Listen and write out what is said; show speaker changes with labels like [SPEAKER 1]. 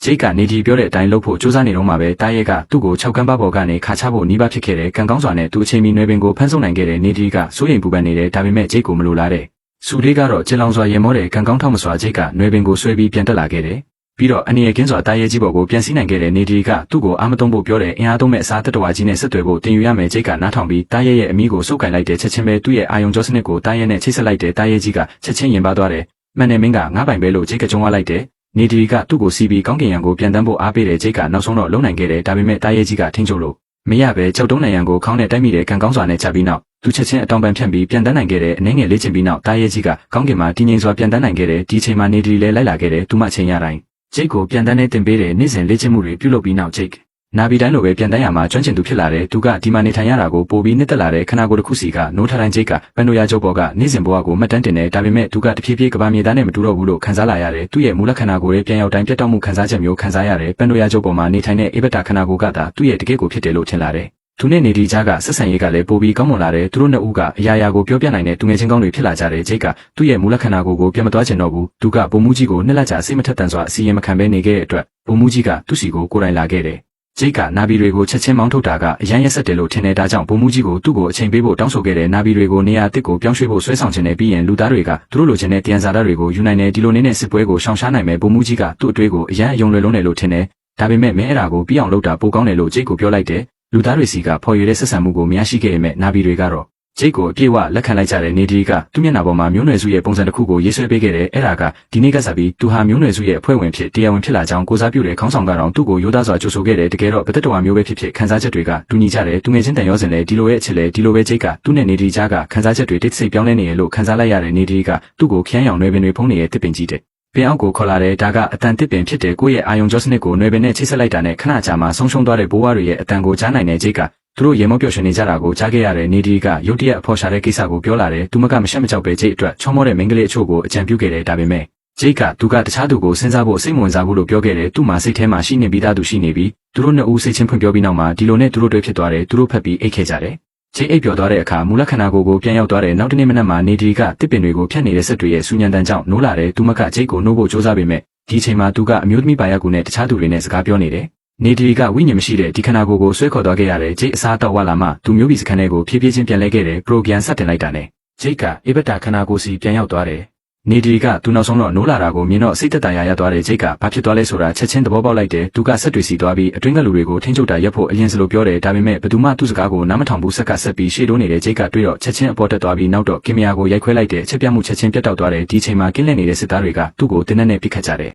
[SPEAKER 1] ဂျိတ်ကနေဒီပြောတဲ့အတိုင်းလုပ်ဖို့စူးစမ်းနေတော့မှပဲတားရဲကသူ့ကို6ကမ်းပါပေါ်ကနေခါချဖို့နီးပါးဖြစ်ခဲ့တဲ့ကံကောင်းစွာနဲ့သူအချိန်မီနွယ်ပင်ကိုဖမ်းဆုပ်နိုင်ခဲ့တဲ့နေဒီကစိုးရိမ်ပူပန်နေတဲ့ဒါပေမဲ့ဂျိတ်ကိုမလိုလားတဲ့စူလေးကတော့ကျလောင်စွာရင်မောတဲ့ကံကောင်းထောက်မစွာဂျိတ်ကနွယ်ပင်ကိုဆွဲပြီးပြန်တက်လာခဲ့တယ်ပြီးတော့အနေနဲ့ကင်းစွာတားရဲကြီးပေါ်ကိုပြန်စီးနိုင်ခဲ့တဲ့နေဒီကသူ့ကိုအားမသုံးဖို့ပြောတဲ့အင်အားသုံးမဲ့အစားတတဝါကြီးနဲ့ဆက်သွယ်ဖို့တင်ယူရမယ်ဂျိတ်ကနားထောင်ပြီးတားရဲရဲ့အမိကိုစုပ်ကင်လိုက်တဲ့ချက်ချင်းပဲသူ့ရဲ့အာယုံကြောစနစ်ကိုတားရဲနဲ့ချိတ်ဆက်လိုက်တဲ့တားရဲကြီးကချက်ချင်းရင်ပါသွားတယ်မှန်တယ်မင်းကငါးပိုင်ပဲလို့ဂျိတ်ကကြုံရလိုက်တယ်နေဒီကသူ့ကိုစီးပြီးကောင်းကင်ရံကိုပြန်တန်းဖို့အားပေးတဲ့ဂျိတ်ကနောက်ဆုံးတော့လုံနိုင်ခဲ့တယ်ဒါပေမဲ့တားရဲကြီးကထိန်းချုပ်လို့မရပဲကြောက်တုံးနိုင်ရန်ကိုခေါင်းနဲ့တိုက်မိတဲ့ကံကောင်းစွာနဲ့ချပြီးနောက်သူချက်ချင်းအတောင်ပံဖြန့်ပြီးပြန်တန်းနိုင်ခဲ့တဲ့အနေငယ်လေးချင်းပြီးနောက်တားရဲကြီးကကောင်းကင်မှာတည်ငြိမ်စွာပြန်တန်းနိုင်ခဲ့တဲ့ဒီချိန်မှာနေဒီလည်းလိုက်လာခဲ့တဲ့သူမချင်းရတိုင်းဂျိတ်ကိုပြန်တန်းနေတင်ပေးတဲ့နေ့စဉ်လေ့ကျင့်မှုတွေပြုလုပ်ပြီးနောက်ဂျိတ်နာဘီတိုင်းလိုပဲပြန်တန်းရမှာကျွမ်းကျင်သူဖြစ်လာတဲ့သူကဒီမှာနေထိုင်ရတာကိုပိုပြီးနှစ်သက်လာတဲ့ခနာကိုတစ်ခုစီကနိုးထတိုင်းဂျိတ်ကပန်နိုယာကျုပ်ဘော်ကနေ့စဉ်ဘဝကိုမှတ်တမ်းတင်တယ်ဒါပေမဲ့သူကတဖြည်းဖြည်းကဘာမြေသားနဲ့မတူတော့ဘူးလို့ခံစားလာရတယ်သူ့ရဲ့မူလခနာကိုရဲ့ပြန်ရောက်တိုင်းပြတ်တောက်မှုခံစားချက်မျိုးခံစားရတယ်ပန်နိုယာကျုပ်ဘော်မှာနေထိုင်တဲ့အေဘတာခနာကိုကသာသူ့ရဲ့တကယ့်ကိုဖြစ်တယ်လို့ထင်လာတယ်သူနဲ့နေဒီကြားကဆက်ဆံရေးကလည်းပိုပြီးကောင်းမွန်လာတယ်သူတို့နှစ်ဦးကအရာရာကိုပြောပြနိုင်တဲ့သူငယ်ချင်းကောင်းတွေဖြစ်လာကြတယ်ဂျိတ်ကသူ့ရဲ့မူလခနာကိုပြန်မသွားချင်တော့ဘူးသူကပုံမှုကြီးကိုနှစ်လကြာစိတ်မထက်သန်စွာအစီရင်မခံဘဲနေခဲ့တဲ့အတွက်ပုံမှုကြီးကသူ့စီကိုကိုယ်တိုင်လာခဲ့တယ်ဂျိတ်ကနာဘီတွေကိုချက်ချင်းမောင်းထုတ်တာကအရန်ရက်ဆက်တယ်လို့ထင်တဲ့ဒါကြောင့်ပုံမှုကြီးကိုသူ့ကိုအချိန်ပေးဖို့တောင်းဆိုခဲ့တဲ့နာဘီတွေကိုနေရာအသစ်ကိုပြောင်းရွှေ့ဖို့ဆွဲဆောင်ခြင်းနဲ့ပြီးရင်လူသားတွေကသူတို့လိုချင်တဲ့တယံဇာတတွေကိုယူနိုင်တယ်ဒီလိုနေတဲ့စစ်ပွဲကိုရှောင်ရှားနိုင်မယ်ပုံမှုကြီးကသူ့အတွေ့ကိုအရန်အယုံလွယ်လုံးတယ်လို့ထင်တယ်ဒါပေမဲ့မင်းအဲ့ဒါကိုပြီးအောင်လုပ်တာပိုကောင်းတယ်လို့ဂျိတ်ကိုပြောလိုက်တယ်လူသားတွေစီကဖော်ရတဲ့ဆက်ဆံမှုကိုမရရှိခဲ့ပေမဲ့နာဘီတွေကတော့ဂျိတ်ကိုအပြည့်အဝလက်ခံလိုက်ကြတဲ့နေဒီကသူ့မျက်နှာပေါ်မှာမျိုးနွယ်စုရဲ့ပုံစံတစ်ခုကိုရေးဆွဲပေးခဲ့တယ်အဲ့ဒါကဒီနေ့ကစပြီးသူဟာမျိုးနွယ်စုရဲ့အဖွဲ့ဝင်ဖြစ်တရားဝင်ဖြစ်လာကြောင်းကိုစားပြုတဲ့ခေါင်းဆောင်ကတော့သူ့ကိုရိုးသားစွာကြိုဆိုခဲ့တယ်တကယ်တော့ဗသက်တော်မျိုးပဲဖြစ်ဖြစ်ခံစားချက်တွေကတူညီကြတယ်သူငယ်ချင်းတန်ရောစင်လည်းဒီလိုရဲ့အချစ်လည်းဒီလိုပဲဂျိတ်ကသူ့နဲ့နေဒီကြားကခံစားချက်တွေတိတ်ဆိတ်ပြောင်းလဲနေရလို့ခံစားလိုက်ရတဲ့နေဒီကသူ့ကိုခရမ်းရောင်နွယ်ပင်တွေဖုံးနေတဲ့တစ်ပင်ကြီးတဲ့ပင်အောက်ကိုခေါ်လာတဲ့ဒါကအတန်တစ်ပင်ဖြစ်တဲ့ကိုယ့်ရဲ့အာယုံကြောစနစ်ကိုနွယ်ပင်နဲ့ချိတ်ဆက်လိုက်တာနဲ့ခဏကြာမှဆုံးရှုံးသွားတဲ့ဘိုးဘွားတွေရဲ့အတန်ကိုကြားနိုင်တဲ့ဂျိတ်ကသူတို့ရေမောပျော်ရွှင်နေကြတာကိုကြားခဲ့ရတဲ့နေဒီကရုတ်တရက်အဖော်ရှာတဲ့ကိစ္စကိုပြောလာတယ်သူမကမရှက်မကြောက်ပဲဂျိတ်အတွက်ချောမောတဲ့မိန်းကလေးအချို့ကိုအကြံပြုခဲ့တယ်ဒါပေမဲ့ဂျိတ်ကသူကတခြားသူကိုစဉ်းစားဖို့စိတ်မဝင်စားဘူးလို့ပြောခဲ့တယ်သူ့မှာစိတ်ထဲမှာရှိနေပြီးသားသူရှိနေပြီးသူတို့နှစ်ဦးစိတ်ချင်းဖွင့်ပြောပြီးနောက်မှာဒီလိုနဲ့သူတို့တွေ့ဖြစ်သွားတယ်သူတို့ဖက်ပြီးအိတ်ခဲ့ကြတယ်ဂျိတ်အိပ်ပျော်သွားတဲ့အခါမူလခန္ဓာကိုယ်ကိုပြန်ရောက်သွားတဲ့နောက်တစ်နေ့မနက်မှာနေဒီကတစ်ပင်တွေကိုဖျက်နေတဲ့ဆက်တွေရဲ့စူညံတန်ကြောင့်နိုးလာတယ်သူမကဂျိတ်ကိုနှိုးဖို့ကြိုးစားပေမဲ့ဒီအချိန်မှာသူကအမျိုးသမီးပါရကူနဲ့တခြားသူတွေနဲ့စကားပြောနေတယ်နေဒီကဝိညာဉ်မရှိတဲ့ဒီခန္ဓာကိုယ်ကိုဆွဲခေါ်သွားခဲ့ရတဲ့ဂျိတ်အစားတော့ဝလာမှသူမျိုးပြီးစခန်းတွေကိုဖြည်းဖြည်းချင်းပြန်လဲခဲ့တယ်ပရိုဂရမ်ဆက်တင်လိုက်တာနဲ့ဂျိတ်ကအေဘတာခန္ဓာကိုယ်စီပြန်ရောက်သွားတယ်နေဒီကသူနောက်ဆုံးတော့နိုးလာတာကိုမြင်တော့စိတ်သက်သာရသွားတဲ့ဂျိတ်ကဘာဖြစ်သွားလဲဆိုတာချက်ချင်းသဘောပေါက်လိုက်တယ်သူကဆက်တွေစီသွားပြီးအတွင်းကလူတွေကိုထိန်းချုပ်တာရပ်ဖို့အရင်စလိုပြောတယ်ဒါပေမဲ့ဘယ်သူမှသူ့စကားကိုနားမထောင်ဘူးဆက်ပြီးရှေ့တိုးနေတဲ့ဂျိတ်ကတွေ့တော့ချက်ချင်းအပေါ်တက်သွားပြီးနောက်တော့ကင်မရာကိုရိုက်ခွဲလိုက်တဲ့အချက်ပြမှုချက်ချင်းပြတ်တောက်သွားတယ်ဒီချိန်မှာကင်းလက်နေတဲ့စစ်သားတွေကသူ့ကိုတင်းနဲ့ပစ်ခတ်ကြတယ်